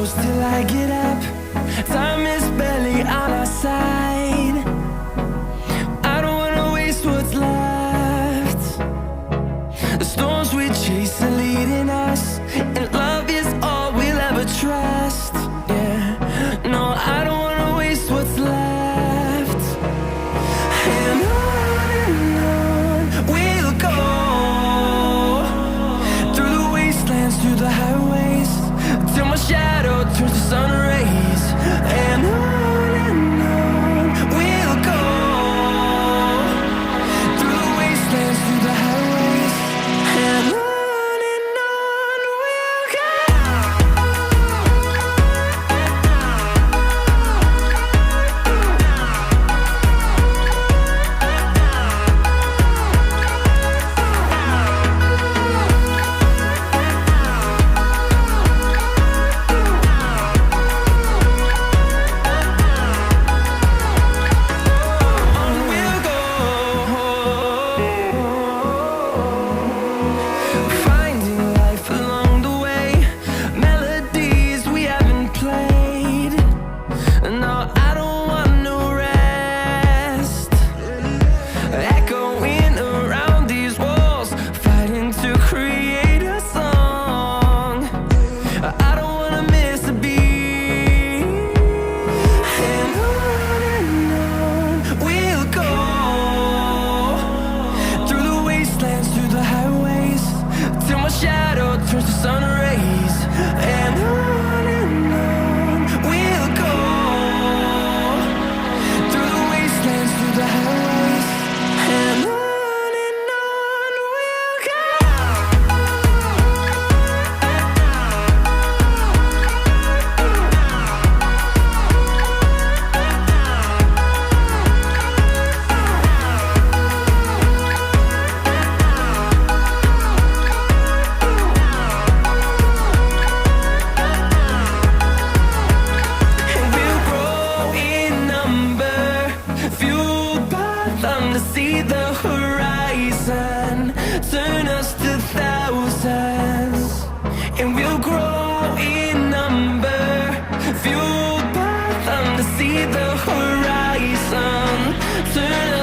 close till I get up. Time is barely on our side. I don't wanna waste what's left. The storms we chase are leading us, and love is all we'll ever trust. Yeah, no, I don't wanna waste what's left. And on we'll go, through the wastelands, through the highways, till my shadow turns to sun rays. And on we'll go, through the wastelands, through the highways, and on we'll go. Finding life along the way, melodies we haven't played. No, I don't want no rest. Echoing around these walls, fighting to create a song. I don't wanna miss a beat. And on we'll go, through the wastelands, through the highways, till my shadow turns to sun rays. And on we'll go, through the wastelands, through the highways, and on we'll go. And we'll grow in number, fueled by them to see the horizon, turn us to thousands. And we'll grow in number, fueled by them to see the horizon, turn